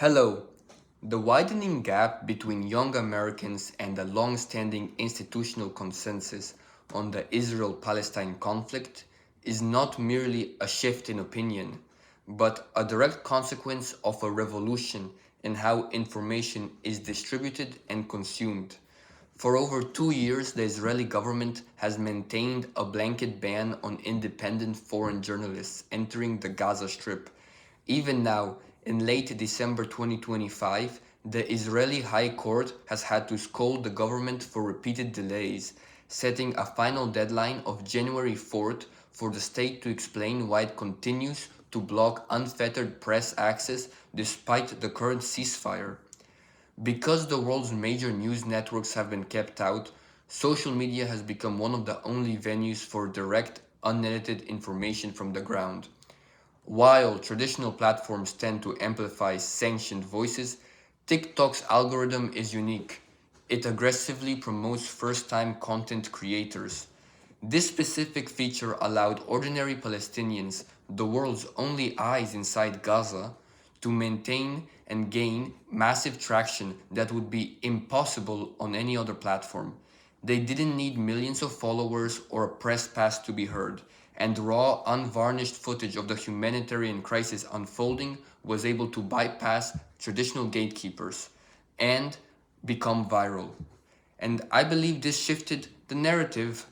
Hello. The widening gap between young Americans and the long-standing institutional consensus on the Israel-Palestine conflict is not merely a shift in opinion, but a direct consequence of a revolution in how information is distributed and consumed. For over 2 years, the Israeli government has maintained a blanket ban on independent foreign journalists entering the Gaza Strip. Even now, in late December 2025, the Israeli High Court has had to scold the government for repeated delays, setting a final deadline of January 4th for the state to explain why it continues to block unfettered press access despite the current ceasefire. Because the world's major news networks have been kept out, social media has become one of the only venues for direct, unedited information from the ground. While traditional platforms tend to amplify sanctioned voices, TikTok's algorithm is unique. It aggressively promotes first time content creators. This specific feature allowed ordinary Palestinians, the world's only eyes inside Gaza, to maintain and gain massive traction that would be impossible on any other platform. They didn't need millions of followers or a press pass to be heard, and raw, unvarnished footage of the humanitarian crisis unfolding was able to bypass traditional gatekeepers and become viral. And I believe this shifted the narrative.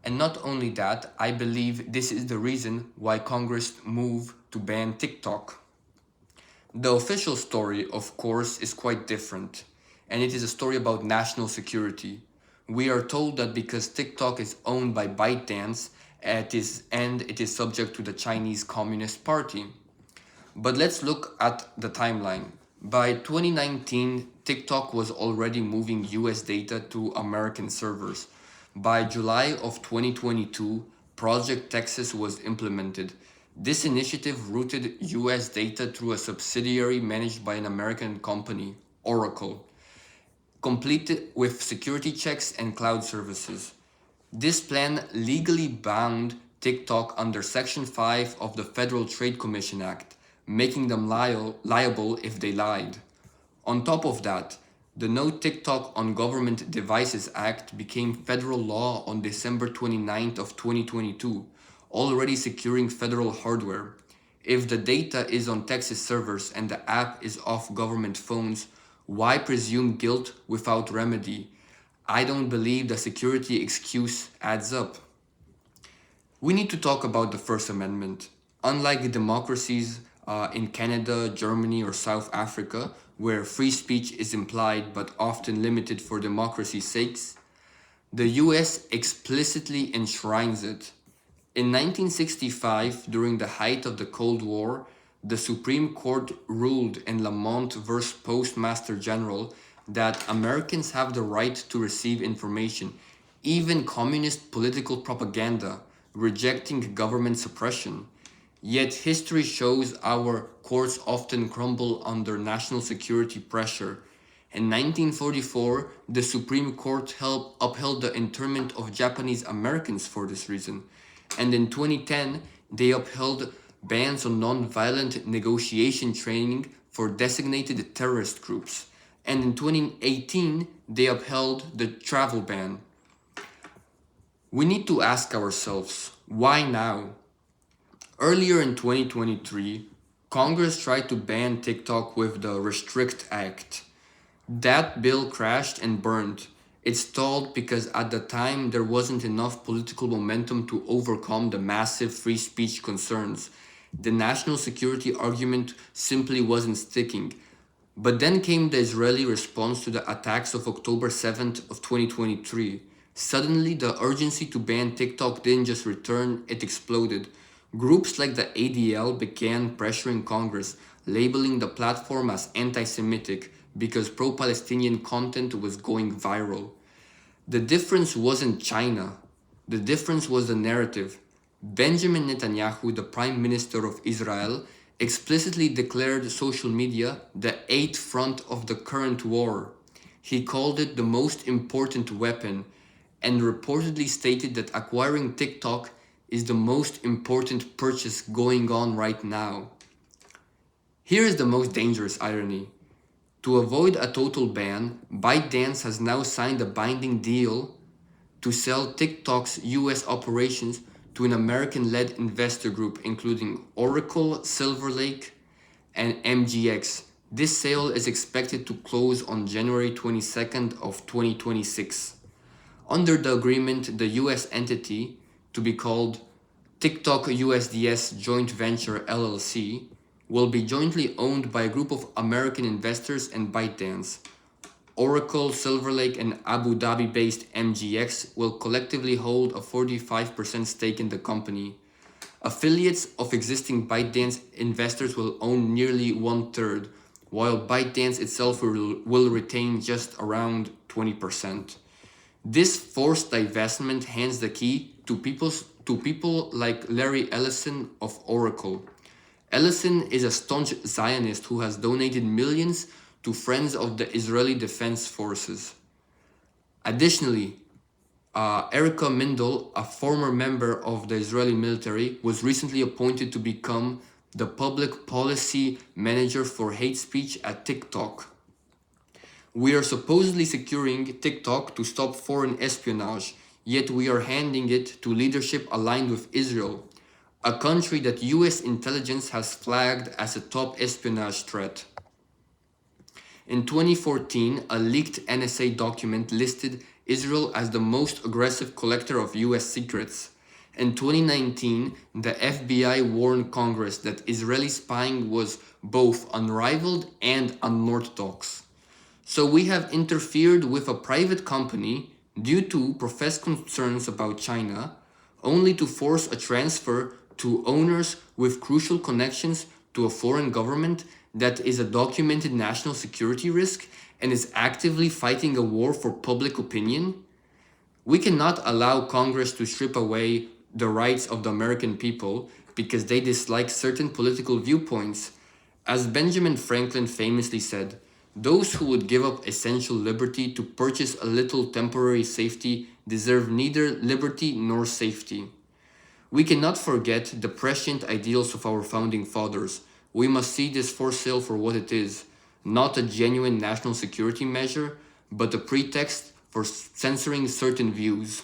And not only that, I believe this is the reason why Congress moved to ban TikTok. The official story, of course, is quite different, and it is a story about national security. We are told that because TikTok is owned by ByteDance, it is subject to the Chinese Communist Party. But let's look at the timeline. By 2019, TikTok was already moving US data to American servers. By July of 2022, Project Texas was implemented. This initiative routed US data through a subsidiary managed by an American company, Oracle, completed with security checks and cloud services. This plan legally bound TikTok under Section 5 of the Federal Trade Commission Act, making them liable if they lied. On top of that, the No TikTok on Government Devices Act became federal law on December 29th of 2022, already securing federal hardware. If the data is on Texas servers and the app is off government phones, why presume guilt without remedy? I don't believe the security excuse adds up. We need to talk about the First Amendment. Unlike democracies in Canada, Germany, or South Africa, where free speech is implied but often limited for democracy's sakes, the US explicitly enshrines it. In 1965, during the height of the Cold War, the Supreme Court ruled in Lamont v. Postmaster General that Americans have the right to receive information, even communist political propaganda, rejecting government suppression. Yet history shows our courts often crumble under national security pressure. In 1944, the Supreme Court upheld the internment of Japanese Americans for this reason. And in 2010, they upheld bans on non-violent negotiation training for designated terrorist groups. And in 2018, they upheld the travel ban. We need to ask ourselves, why now? Earlier in 2023, Congress tried to ban TikTok with the Restrict Act. That bill crashed and burned. It stalled because at the time there wasn't enough political momentum to overcome the massive free speech concerns. The national security argument simply wasn't sticking. But then came the Israeli response to the attacks of October 7th of 2023. Suddenly, the urgency to ban TikTok didn't just return, it exploded. Groups like the ADL began pressuring Congress, labeling the platform as anti-Semitic because pro-Palestinian content was going viral. The difference wasn't China. The difference was the narrative. Benjamin Netanyahu, the Prime Minister of Israel, explicitly declared social media the eighth front of the current war. He called it the most important weapon and reportedly stated that acquiring TikTok is the most important purchase going on right now. Here is the most dangerous irony. To avoid a total ban, ByteDance has now signed a binding deal to sell TikTok's US operations to an American led investor group including Oracle, Silver Lake, and MGX. This sale is expected to close on January 22nd of 2026. Under the agreement, the US entity, to be called TikTok USDS Joint Venture LLC, will be jointly owned by a group of American investors and ByteDance. Oracle, Silver Lake, and Abu Dhabi-based MGX will collectively hold a 45% stake in the company. Affiliates of existing ByteDance investors will own nearly one-third, while ByteDance itself will retain just around 20%. This forced divestment hands the key to people like Larry Ellison of Oracle. Ellison is a staunch Zionist who has donated millions to Friends of the Israeli Defense Forces. Additionally, Erica Mindel, a former member of the Israeli military, was recently appointed to become the public policy manager for hate speech at TikTok. We are supposedly securing TikTok to stop foreign espionage, yet we are handing it to leadership aligned with Israel, a country that US intelligence has flagged as a top espionage threat. In 2014, a leaked NSA document listed Israel as the most aggressive collector of US secrets. In 2019, the FBI warned Congress that Israeli spying was both unrivaled and unorthodox. So we have interfered with a private company due to professed concerns about China, only to force a transfer to owners with crucial connections to a foreign government that is a documented national security risk and is actively fighting a war for public opinion. We cannot allow Congress to strip away the rights of the American people because they dislike certain political viewpoints. As Benjamin Franklin famously said, those who would give up essential liberty to purchase a little temporary safety deserve neither liberty nor safety. We cannot forget the prescient ideals of our founding fathers. We must see this for sale for what it is, not a genuine national security measure, but a pretext for censoring certain views.